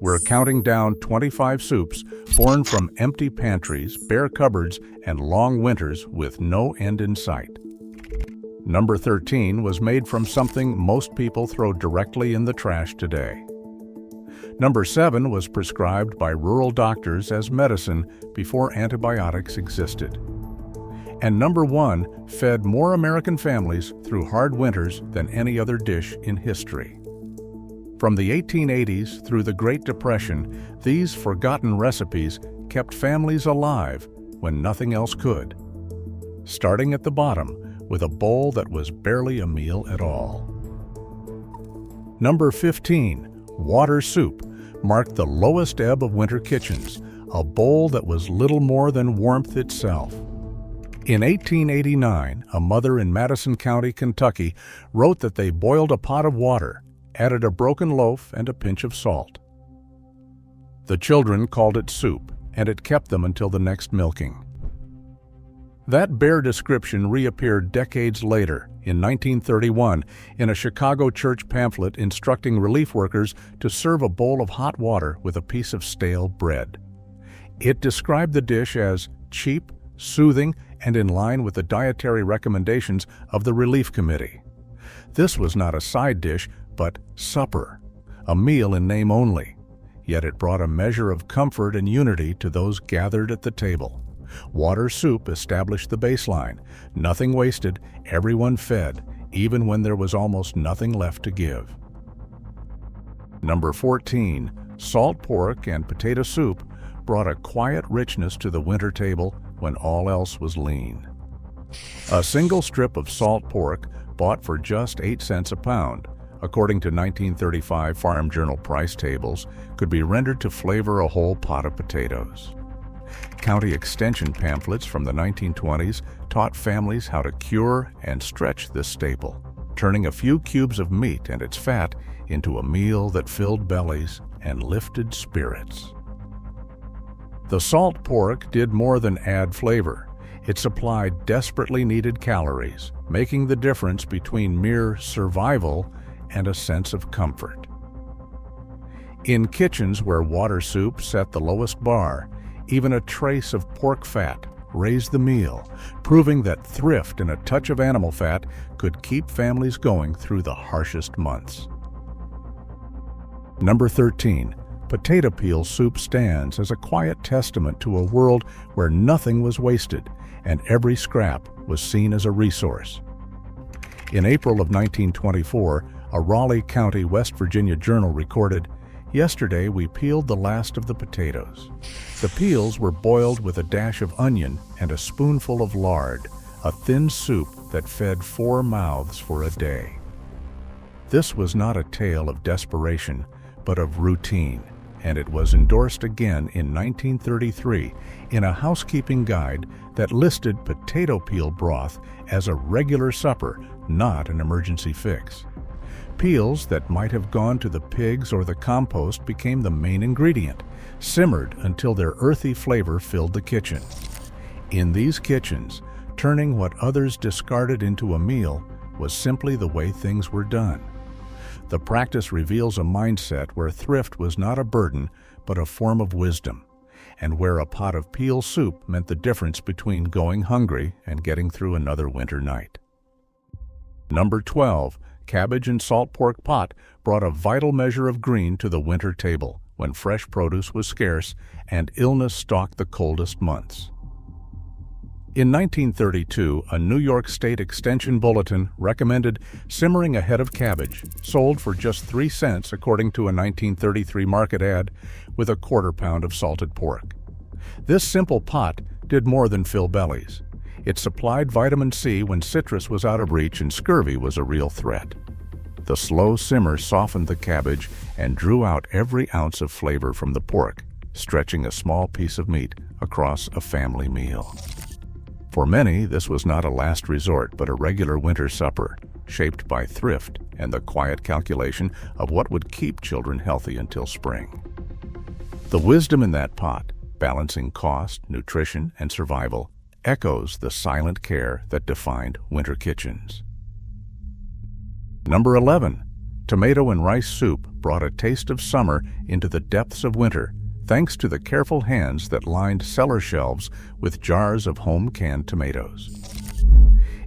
we're counting down 25 soups born from empty pantries, bare cupboards, and long winters with no end in sight. Number 13 was made from something most people throw directly in the trash today. Number 7 was prescribed by rural doctors as medicine before antibiotics existed. And number 1 fed more American families through hard winters than any other dish in history. From the 1880s through the Great Depression, these forgotten recipes kept families alive when nothing else could. Starting at the bottom with a bowl that was barely a meal at all. Number 15, water soup, marked the lowest ebb of winter kitchens, a bowl that was little more than warmth itself. In 1889, a mother in Madison County, Kentucky, wrote that they boiled a pot of water, added a broken loaf and a pinch of salt. The children called it soup, and it kept them until the next milking. That bare description reappeared decades later, in 1931, in a Chicago church pamphlet instructing relief workers to serve a bowl of hot water with a piece of stale bread. It described the dish as cheap, soothing, and in line with the dietary recommendations of the Relief Committee. This was not a side dish, but supper, a meal in name only, yet it brought a measure of comfort and unity to those gathered at the table. Water soup established the baseline. Nothing wasted, everyone fed, even when there was almost nothing left to give. Number 14, salt pork and potato soup brought a quiet richness to the winter table when all else was lean. A single strip of salt pork, bought for just 8 cents a pound, according to 1935 Farm Journal price tables, could be rendered to flavor a whole pot of potatoes. County extension pamphlets from the 1920s taught families how to cure and stretch this staple, turning a few cubes of meat and its fat into a meal that filled bellies and lifted spirits. The salt pork did more than add flavor. It supplied desperately needed calories, making the difference between mere survival and a sense of comfort. In kitchens where water soup set the lowest bar, even a trace of pork fat raised the meal, proving that thrift and a touch of animal fat could keep families going through the harshest months. Number 13, potato peel soup stands as a quiet testament to a world where nothing was wasted and every scrap was seen as a resource. In April of 1924, a Raleigh County, West Virginia journal recorded, "Yesterday we peeled the last of the potatoes. The peels were boiled with a dash of onion and a spoonful of lard, a thin soup that fed 4 mouths for a day." This was not a tale of desperation, but of routine, and it was endorsed again in 1933 in a housekeeping guide that listed potato peel broth as a regular supper, not an emergency fix. Peels that might have gone to the pigs or the compost became the main ingredient, simmered until their earthy flavor filled the kitchen. In these kitchens, turning what others discarded into a meal was simply the way things were done. The practice reveals a mindset where thrift was not a burden, but a form of wisdom, and where a pot of peel soup meant the difference between going hungry and getting through another winter night. Number 12, cabbage and salt pork pot brought a vital measure of green to the winter table when fresh produce was scarce and illness stalked the coldest months. In 1932, a New York State Extension bulletin recommended simmering a head of cabbage, sold for just 3 cents according to a 1933 market ad, with a 1/4 pound of salted pork. This simple pot did more than fill bellies. It supplied vitamin C when citrus was out of reach and scurvy was a real threat. The slow simmer softened the cabbage and drew out every ounce of flavor from the pork, stretching a small piece of meat across a family meal. For many, this was not a last resort, but a regular winter supper, shaped by thrift and the quiet calculation of what would keep children healthy until spring. The wisdom in that pot, balancing cost, nutrition, and survival, echoes the silent care that defined winter kitchens. Number 11, Tomato and rice soup brought a taste of summer into the depths of winter, thanks to the careful hands that lined cellar shelves with jars of home-canned tomatoes.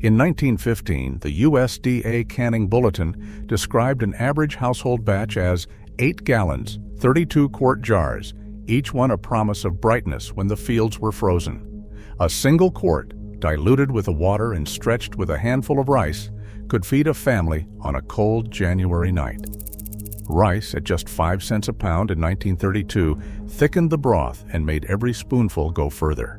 In 1915, the USDA Canning Bulletin described an average household batch as 8 gallons, 32-quart jars, each one a promise of brightness when the fields were frozen. A single quart, diluted with the water and stretched with a handful of rice, could feed a family on a cold January night. Rice, at just 5 cents a pound in 1932, thickened the broth and made every spoonful go further.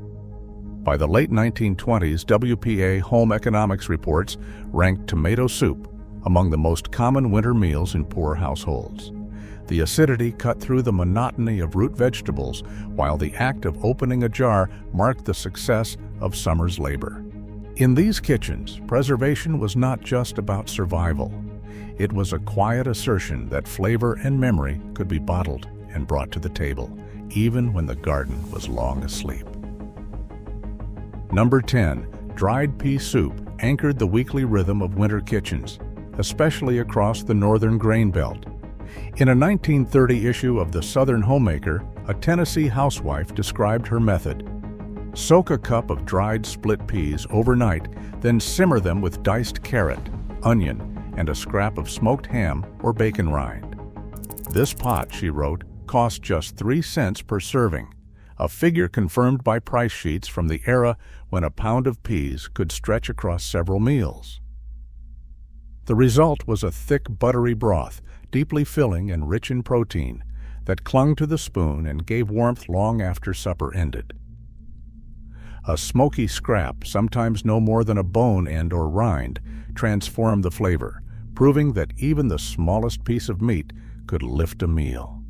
By the late 1920s, WPA Home Economics reports ranked tomato soup among the most common winter meals in poor households. The acidity cut through the monotony of root vegetables, while the act of opening a jar marked the success of summer's labor. In these kitchens, preservation was not just about survival. It was a quiet assertion that flavor and memory could be bottled and brought to the table, even when the garden was long asleep. Number 10. Dried pea soup anchored the weekly rhythm of winter kitchens, especially across the northern grain belt. In a 1930 issue of the Southern Homemaker, a Tennessee housewife described her method. Soak a cup of dried split peas overnight, then simmer them with diced carrot, onion, and a scrap of smoked ham or bacon rind. This pot, she wrote, cost just 3 cents per serving, a figure confirmed by price sheets from the era when a pound of peas could stretch across several meals. The result was a thick, buttery broth, deeply filling and rich in protein, that clung to the spoon and gave warmth long after supper ended. A smoky scrap, sometimes no more than a bone end or rind, transformed the flavor, proving that even the smallest piece of meat could lift a meal.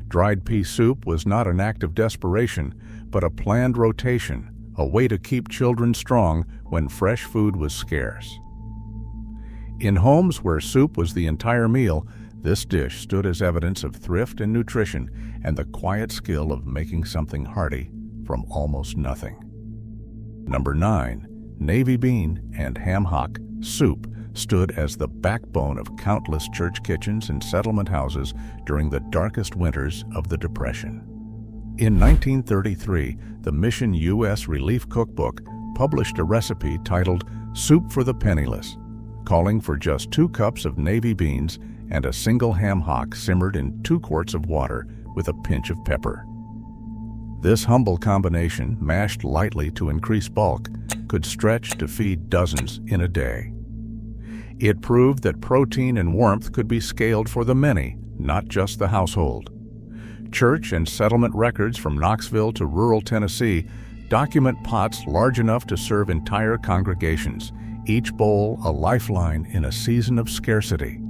Dried pea soup was not an act of desperation, but a planned rotation, a way to keep children strong when fresh food was scarce. In homes where soup was the entire meal, this dish stood as evidence of thrift and nutrition and the quiet skill of making something hearty from almost nothing. Number 9. Navy bean and ham hock soup stood as the backbone of countless church kitchens and settlement houses during the darkest winters of the Depression. In 1933, the Mission U.S. Relief Cookbook published a recipe titled Soup for the Penniless, calling for just 2 cups of navy beans and a single ham hock simmered in 2 quarts of water with a pinch of pepper. This humble combination, mashed lightly to increase bulk, could stretch to feed dozens in a day. It proved that protein and warmth could be scaled for the many, not just the household. Church and settlement records from Knoxville to rural Tennessee document pots large enough to serve entire congregations, each bowl a lifeline in a season of scarcity.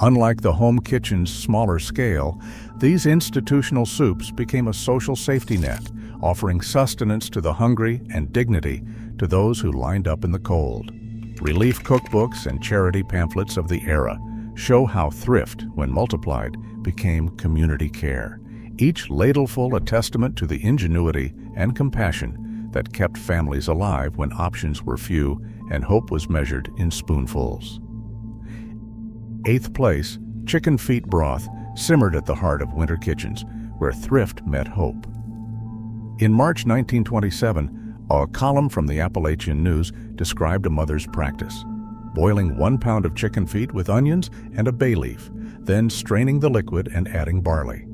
Unlike the home kitchen's smaller scale, these institutional soups became a social safety net, offering sustenance to the hungry and dignity to those who lined up in the cold. Relief cookbooks and charity pamphlets of the era show how thrift, when multiplied, became community care, each ladleful a testament to the ingenuity and compassion that kept families alive when options were few and hope was measured in spoonfuls. 8th place, chicken feet broth simmered at the heart of winter kitchens, where thrift met hope. In March 1927, a column from the Appalachian News described a mother's practice: boiling 1 pound of chicken feet with onions and a bay leaf, then straining the liquid and adding barley.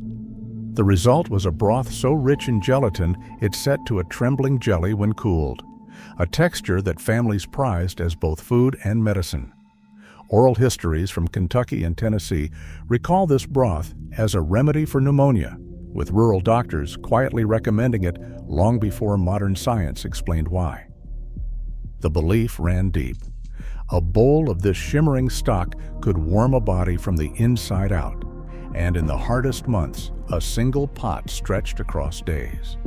The result was a broth so rich in gelatin it set to a trembling jelly when cooled, a texture that families prized as both food and medicine. Oral histories from Kentucky and Tennessee recall this broth as a remedy for pneumonia, with rural doctors quietly recommending it long before modern science explained why. The belief ran deep. A bowl of this shimmering stock could warm a body from the inside out, and in the hardest months, a single pot stretched across days.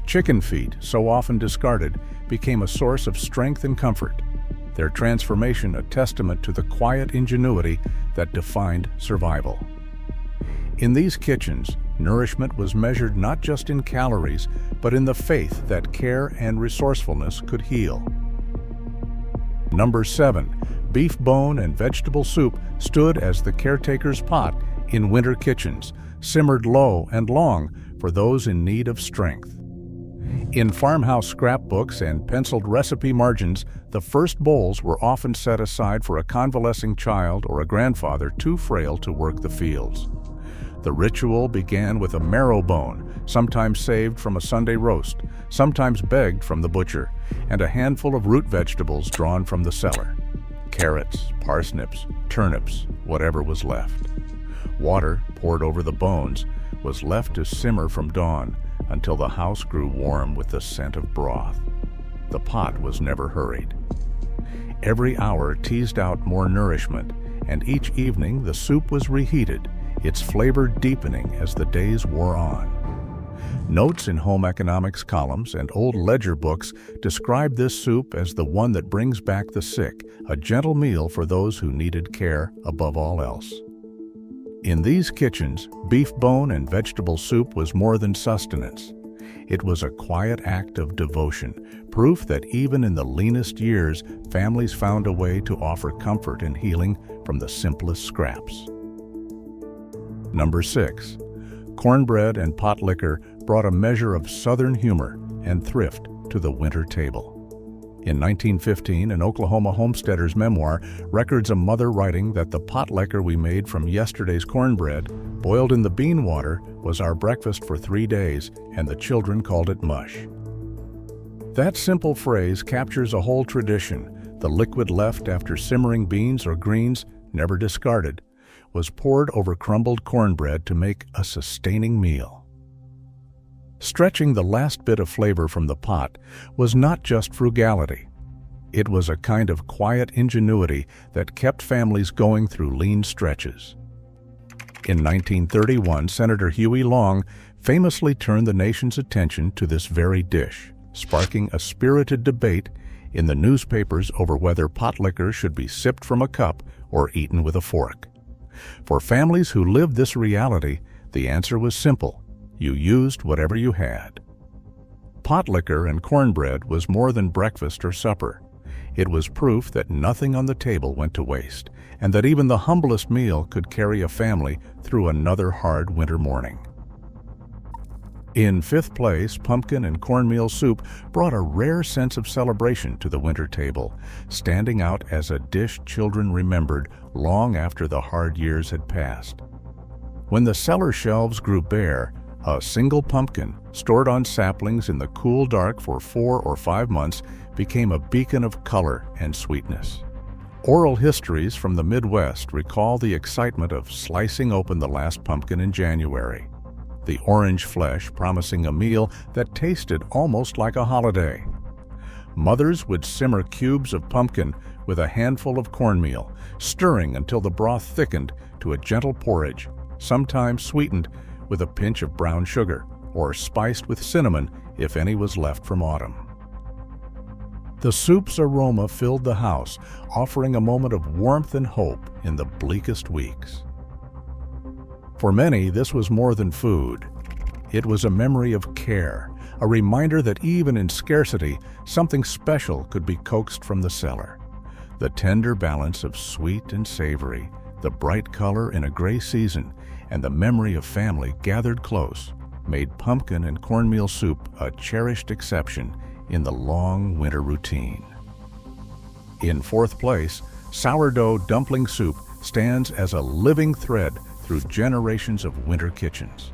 Chicken feet, so often discarded, became a source of strength and comfort, their transformation a testament to the quiet ingenuity that defined survival. In these kitchens, nourishment was measured not just in calories, but in the faith that care and resourcefulness could heal. Number 7. beef bone and vegetable soup stood as the caretaker's pot in winter kitchens, simmered low and long for those in need of strength. In farmhouse scrapbooks and penciled recipe margins, the first bowls were often set aside for a convalescing child or a grandfather too frail to work the fields. The ritual began with a marrow bone, sometimes saved from a Sunday roast, sometimes begged from the butcher, and a handful of root vegetables drawn from the cellar. Carrots, parsnips, turnips, whatever was left. Water, poured over the bones, was left to simmer from dawn until the house grew warm with the scent of broth. The pot was never hurried. Every hour teased out more nourishment, and each evening the soup was reheated, its flavor deepening as the days wore on. Notes in home economics columns and old ledger books describe this soup as the one that brings back the sick, a gentle meal for those who needed care above all else. In these kitchens, beef bone and vegetable soup was more than sustenance. It was a quiet act of devotion, proof that even in the leanest years, families found a way to offer comfort and healing from the simplest scraps. Number 6. Cornbread and pot liquor brought a measure of Southern humor and thrift to the winter table. In 1915, an Oklahoma homesteader's memoir records a mother writing that the pot liquor we made from yesterday's cornbread, boiled in the bean water, was our breakfast for 3 days, and the children called it mush. That simple phrase captures a whole tradition. The liquid left after simmering beans or greens, never discarded, was poured over crumbled cornbread to make a sustaining meal. Stretching the last bit of flavor from the pot was not just frugality. It was a kind of quiet ingenuity that kept families going through lean stretches. In 1931, Senator Huey Long famously turned the nation's attention to this very dish, sparking a spirited debate in the newspapers over whether pot liquor should be sipped from a cup or eaten with a fork. For families who lived this reality, the answer was simple: you used whatever you had. Pot liquor and cornbread was more than breakfast or supper. It was proof that nothing on the table went to waste, and that even the humblest meal could carry a family through another hard winter morning. In 5th place, pumpkin and cornmeal soup brought a rare sense of celebration to the winter table, standing out as a dish children remembered long after the hard years had passed. When the cellar shelves grew bare, a single pumpkin, stored on saplings in the cool dark for 4 or 5 months, became a beacon of color and sweetness. Oral histories from the Midwest recall the excitement of slicing open the last pumpkin in January, the orange flesh promising a meal that tasted almost like a holiday. Mothers would simmer cubes of pumpkin with a handful of cornmeal, stirring until the broth thickened to a gentle porridge, sometimes sweetened with a pinch of brown sugar, or spiced with cinnamon if any was left from autumn. The soup's aroma filled the house, offering a moment of warmth and hope in the bleakest weeks. For many, this was more than food. It was a memory of care, a reminder that even in scarcity, something special could be coaxed from the cellar. The tender balance of sweet and savory, the bright color in a gray season, and the memory of family gathered close made pumpkin and cornmeal soup a cherished exception in the long winter routine. In 4th place, sourdough dumpling soup stands as a living thread through generations of winter kitchens.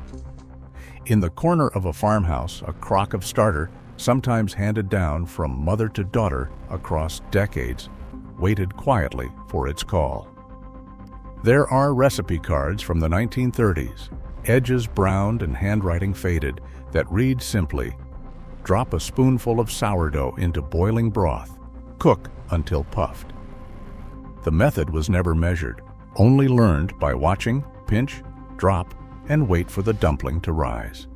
In the corner of a farmhouse, a crock of starter, sometimes handed down from mother to daughter across decades, waited quietly for its call. There are recipe cards from the 1930s, edges browned and handwriting faded, that read simply, "Drop a spoonful of sourdough into boiling broth. Cook until puffed." The method was never measured, only learned by watching, pinch, drop, and wait for the dumpling to rise.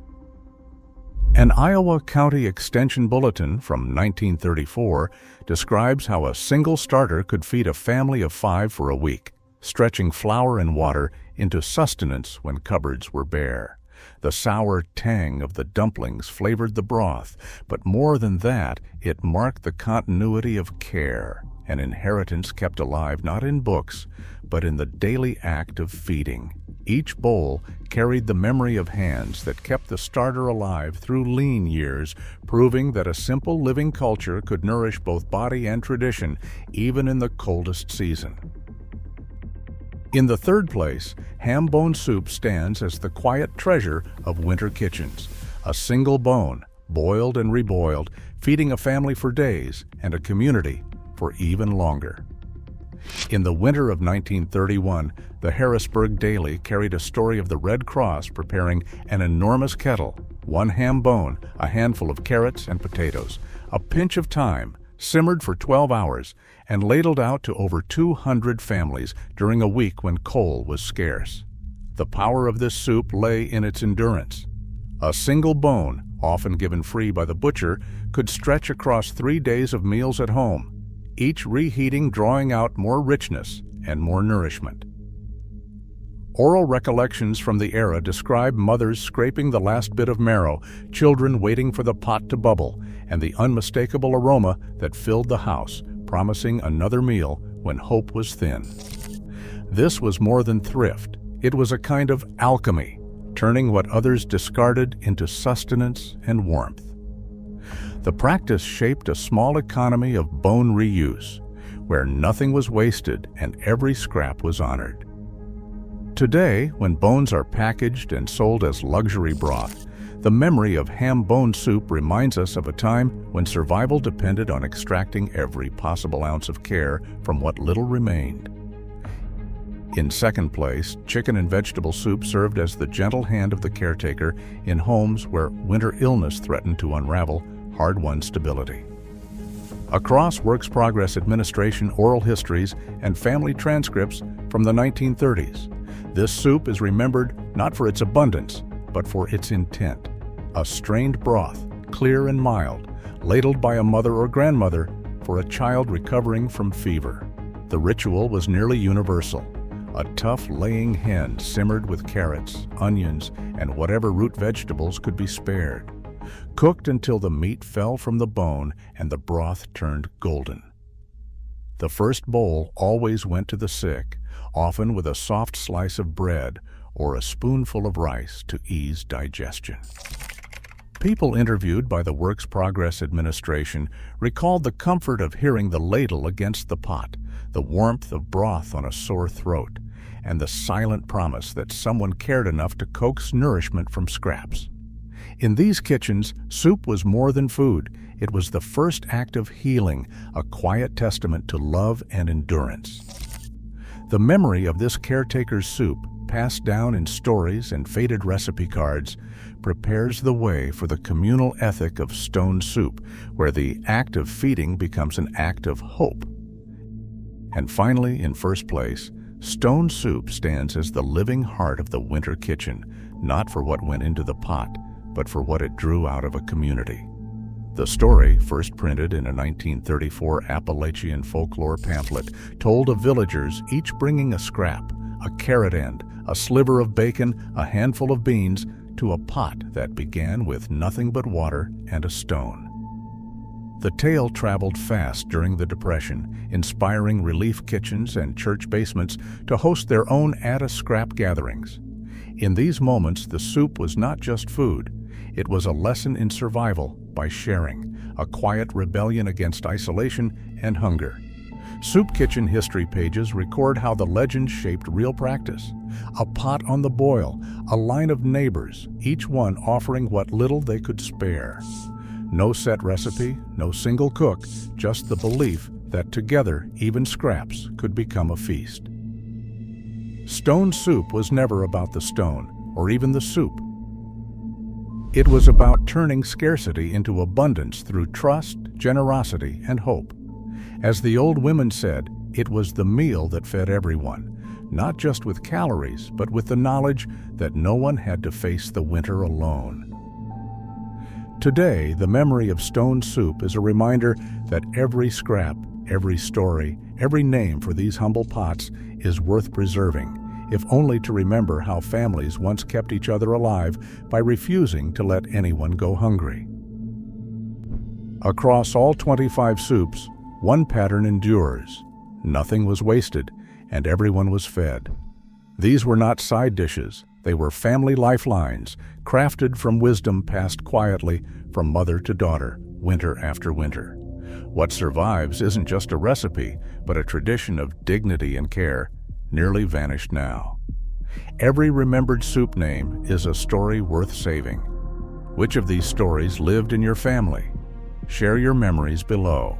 An Iowa County Extension bulletin from 1934 describes how a single starter could feed a family of 5 for a week, stretching flour and water into sustenance when cupboards were bare. The sour tang of the dumplings flavored the broth, but more than that, it marked the continuity of care, an inheritance kept alive not in books, but in the daily act of feeding. Each bowl carried the memory of hands that kept the starter alive through lean years, proving that a simple living culture could nourish both body and tradition, even in the coldest season. In the third place, ham bone soup stands as the quiet treasure of winter kitchens. A single bone, boiled and reboiled, feeding a family for days and a community for even longer. In the winter of 1931, the Harrisburg Daily carried a story of the Red Cross preparing an enormous kettle, one ham bone, a handful of carrots and potatoes, a pinch of thyme, simmered for 12 hours, and ladled out to over 200 families during a week when coal was scarce. The power of this soup lay in its endurance. A single bone, often given free by the butcher, could stretch across 3 days of meals at home, each reheating drawing out more richness and more nourishment. Oral recollections from the era describe mothers scraping the last bit of marrow, children waiting for the pot to bubble, and the unmistakable aroma that filled the house, promising another meal when hope was thin. This was more than thrift. It was a kind of alchemy, turning what others discarded into sustenance and warmth. The practice shaped a small economy of bone reuse, where nothing was wasted and every scrap was honored. Today, when bones are packaged and sold as luxury broth, the memory of ham bone soup reminds us of a time when survival depended on extracting every possible ounce of care from what little remained. In second place, chicken and vegetable soup served as the gentle hand of the caretaker in homes where winter illness threatened to unravel hard-won stability. Across Works Progress Administration oral histories and family transcripts from the 1930s, this soup is remembered not for its abundance, but for its intent. A strained broth, clear and mild, ladled by a mother or grandmother for a child recovering from fever. The ritual was nearly universal. A tough laying hen simmered with carrots, onions, and whatever root vegetables could be spared, cooked until the meat fell from the bone and the broth turned golden. The first bowl always went to the sick, often with a soft slice of bread or a spoonful of rice to ease digestion. People interviewed by the Works Progress Administration recalled the comfort of hearing the ladle against the pot, the warmth of broth on a sore throat, and the silent promise that someone cared enough to coax nourishment from scraps. In these kitchens, soup was more than food. It was the first act of healing, a quiet testament to love and endurance. The memory of this caretaker's soup, passed down in stories and faded recipe cards, prepares the way for the communal ethic of stone soup, where the act of feeding becomes an act of hope. And finally, in first place, stone soup stands as the living heart of the winter kitchen, not for what went into the pot, but for what it drew out of a community. The story, first printed in a 1934 Appalachian folklore pamphlet, told of villagers each bringing a scrap, a carrot end, a sliver of bacon, a handful of beans, to a pot that began with nothing but water and a stone. The tale traveled fast during the Depression, inspiring relief kitchens and church basements to host their own add-a-scrap gatherings. In these moments, the soup was not just food. It was a lesson in survival by sharing, a quiet rebellion against isolation and hunger. Soup kitchen history pages record how the legend shaped real practice. A pot on the boil, a line of neighbors, each one offering what little they could spare. No set recipe, no single cook, just the belief that together even scraps could become a feast. Stone soup was never about the stone, or even the soup. It was about turning scarcity into abundance through trust, generosity, and hope. As the old women said, it was the meal that fed everyone, not just with calories, but with the knowledge that no one had to face the winter alone. Today, the memory of stone soup is a reminder that every scrap, every story, every name for these humble pots is worth preserving, if only to remember how families once kept each other alive by refusing to let anyone go hungry. Across all 25 soups, one pattern endures. Nothing was wasted, and everyone was fed. These were not side dishes. They were family lifelines, crafted from wisdom passed quietly from mother to daughter, winter after winter. What survives isn't just a recipe, but a tradition of dignity and care, nearly vanished now. Every remembered soup name is a story worth saving. Which of these stories lived in your family? Share your memories below.